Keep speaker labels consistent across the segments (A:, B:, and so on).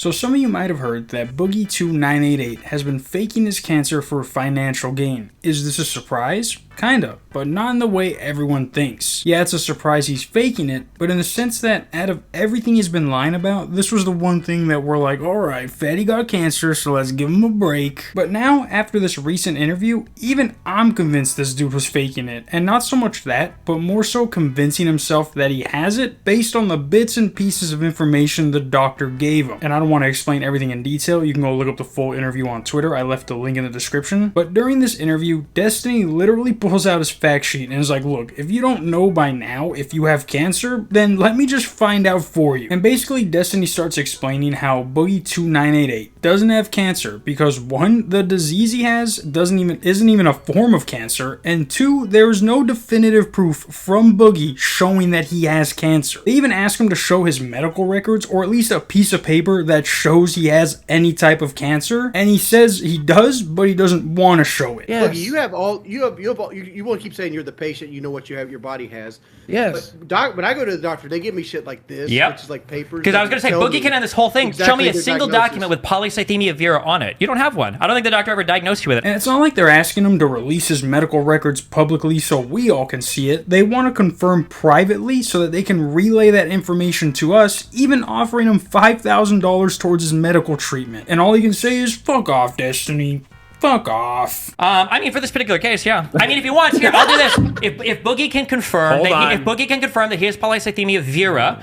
A: So some of you might have heard that Boogie2988 has been faking his cancer for financial gain. Is this a surprise? Kinda, but not in the way everyone thinks. Yeah, it's a surprise he's faking it, but in the sense that out of everything he's been lying about, this was the one thing that we're like, alright, Fatty got cancer, so let's give him a break. But now, after this recent interview, even I'm convinced this dude was faking it. And not so much that, but more so convincing himself that he has it based on the bits and pieces of information the doctor gave him. And I don't want to explain everything in detail, you can go look up the full interview on Twitter, I left a link in the description. But during this interview, Destiny literally pulls out his fact sheet and is like, look, if you don't know by now if you have cancer, then let me just find out for you. And basically Destiny starts explaining how Boogie2988 doesn't have cancer because 1, the disease he has isn't even a form of cancer, and 2, there's no definitive proof from Boogie showing that he has cancer. They even ask him to show his medical records or at least a piece of paper that shows he has any type of cancer, and he says he does, but he doesn't want to show it.
B: Yes. Boogie, you want to keep saying you're the patient, you know what your body has.
C: Yes.
B: But when I go to the doctor, they give me shit like this, which is like papers.
D: Because I was going to say, Boogie can end this whole thing.
B: Exactly,
D: show me a single document with polycythemia vera on it. You don't have one. I don't think the doctor ever diagnosed you with it.
A: And it's not like they're asking him to release his medical records publicly so we all can see it. They want to confirm privately so that they can relay that information to us, even offering him $5,000 towards his medical treatment. And all he can say is, fuck off, Destiny. Fuck off.
D: I mean, for this particular case, yeah. I mean, if he wants, here, I'll do this. If Boogie can confirm that he has polycythemia vera,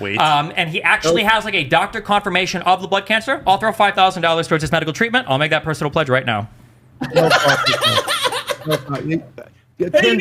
D: and he actually has like a doctor confirmation of the blood cancer, I'll throw $5,000 towards his medical treatment. I'll make that personal pledge right now.
C: No fucking. 10,000.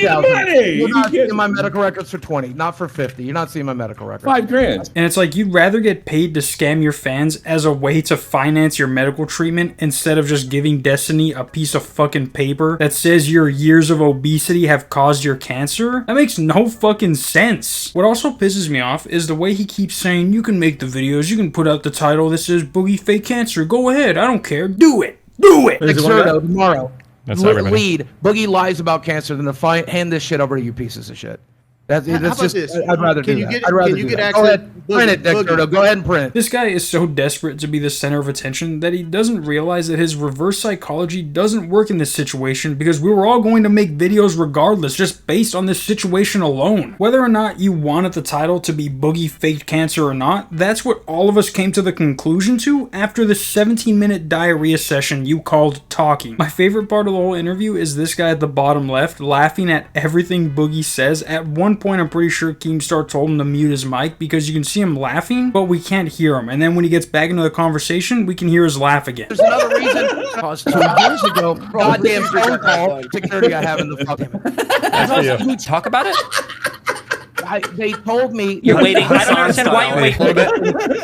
C: You're not seeing my medical records for 20, not for 50. You're not seeing my medical records.
E: $5,000.
A: And it's like you'd rather get paid to scam your fans as a way to finance your medical treatment instead of just giving Destiny a piece of fucking paper that says your years of obesity have caused your cancer? That makes no fucking sense. What also pisses me off is the way he keeps saying, you can make the videos, you can put out the title that says Boogie fake cancer, go ahead, I don't care, do it, do it.
C: Exerto tomorrow.
D: That's
C: lead. Boogie lies about cancer than to hand this shit over to you pieces of shit. That's just.
B: This?
C: I'd rather do that.
B: I'd rather do that. Go ahead,
C: print it, Exerto. Go ahead and print it.
A: This guy is so desperate to be the center of attention that he doesn't realize that his reverse psychology doesn't work in this situation because we were all going to make videos regardless, just based on this situation alone. Whether or not you wanted the title to be Boogie faked cancer or not, that's what all of us came to the conclusion to after the 17-minute diarrhea session you called talking. My favorite part of the whole interview is this guy at the bottom left laughing at everything Boogie says. At one point, I'm pretty sure Keemstar told him to mute his mic because you can see him laughing, but we can't hear him. And then when he gets back into the conversation, we can hear his laugh again.
C: There's another reason. Because 2 years ago, goddamn phone call security I have in the fucking.
D: Talk about it?
C: They told me
D: you're waiting. I don't understand why you're waiting.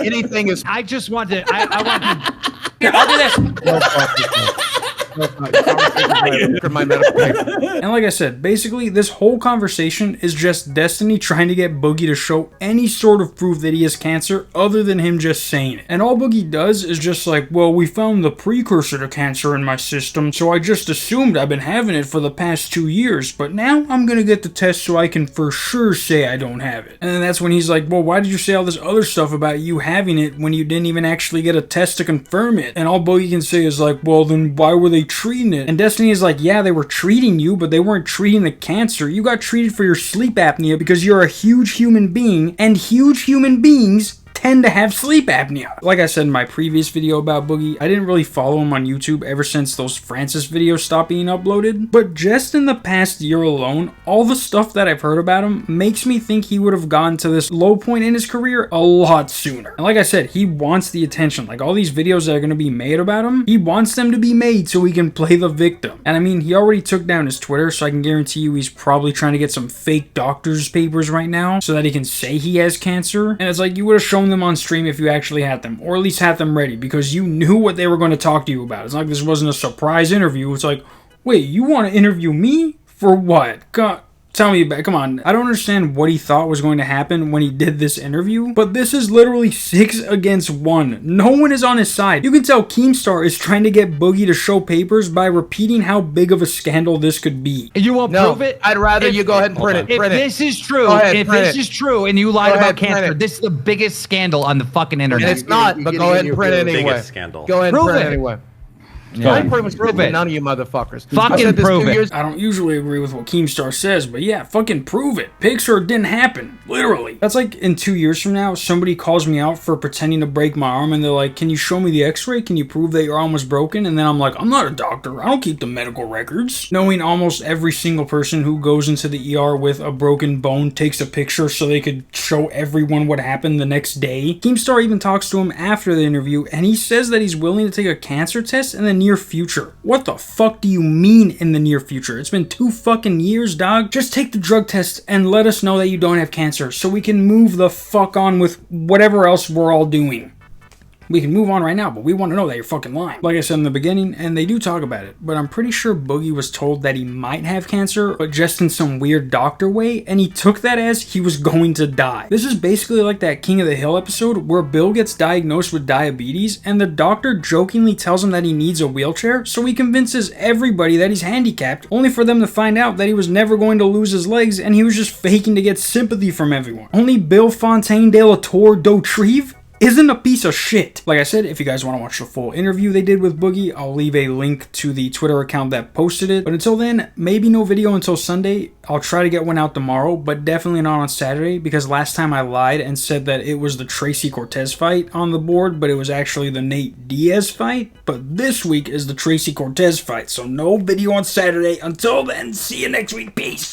C: Anything is.
F: I just want to. I want to.
D: Here, I'll do this.
C: My medical paper.
A: And like I said, basically this whole conversation is just Destiny trying to get Boogie to show any sort of proof that he has cancer other than him just saying it. And all Boogie does is just like, well, we found the precursor to cancer in my system, so I just assumed I've been having it for the past 2 years, but now I'm gonna get the test so I can for sure say I don't have it. And then that's when he's like, well, why did you say all this other stuff about you having it when you didn't even actually get a test to confirm it? And all Boogie can say is like, well, then why were they treating it? And Destiny is like, yeah, they were treating you, but they weren't treating the cancer. You got treated for your sleep apnea because you're a huge human being, and huge human beings tend to have sleep apnea. Like I said in my previous video about Boogie, I didn't really follow him on YouTube ever since those Francis videos stopped being uploaded, but just in the past year alone, all the stuff that I've heard about him makes me think he would have gone to this low point in his career a lot sooner. And like I said, he wants the attention. Like all these videos that are going to be made about him, he wants them to be made so he can play the victim. And I mean, he already took down his Twitter, so I can guarantee you he's probably trying to get some fake doctor's papers right now so that he can say he has cancer. And it's like, you would have shown them on stream if you actually had them, or at least had them ready, because you knew what they were going to talk to you about. It's not like this wasn't a surprise interview. It's like, wait, you want to interview me? For what? God, Tell me about, come on. I don't understand what he thought was going to happen when he did this interview, but this is literally 6 against 1. No one is on his side. You can tell Keemstar is trying to get Boogie to show papers by repeating how big of a scandal this could be.
F: You won't prove it?
C: I'd rather you go ahead and print it.
F: If this is true, and you lied about cancer, this is the biggest scandal on the fucking internet.
C: And it's not, but go ahead and print it anyway.
E: Biggest scandal.
C: Go ahead and print it anyway.
F: Yeah.
C: I pretty much prove it. None of you motherfuckers.
F: Fucking prove it.
A: I don't usually agree with what Keemstar says, but yeah, fucking prove it. Picture it didn't happen. Literally. That's like in 2 years from now, somebody calls me out for pretending to break my arm and they're like, can you show me the x-ray? Can you prove that your arm was broken? And then I'm like, I'm not a doctor. I don't keep the medical records. Knowing almost every single person who goes into the ER with a broken bone takes a picture so they could show everyone what happened the next day. Keemstar even talks to him after the interview and he says that he's willing to take a cancer test in the near future. What the fuck do you mean in the near future? It's been 2 fucking years, dog. Just take the drug test and let us know that you don't have cancer so we can move the fuck on with whatever else we're all doing. We can move on right now, but we want to know that you're fucking lying. Like I said in the beginning, and they do talk about it, but I'm pretty sure Boogie was told that he might have cancer, but just in some weird doctor way, and he took that as he was going to die. This is basically like that King of the Hill episode where Bill gets diagnosed with diabetes, and the doctor jokingly tells him that he needs a wheelchair, so he convinces everybody that he's handicapped, only for them to find out that he was never going to lose his legs, and he was just faking to get sympathy from everyone. Only Bill Fontaine de la Tour d'Autrive isn't a piece of shit. Like I said, if you guys want to watch the full interview they did with Boogie, I'll leave a link to the Twitter account that posted it. But until then, maybe no video until Sunday. I'll try to get one out tomorrow, but definitely not on Saturday because last time I lied and said that it was the Tracy Cortez fight on the board, but it was actually the Nate Diaz fight. But this week is the Tracy Cortez fight, so no video on Saturday. Until then, see you next week. Peace.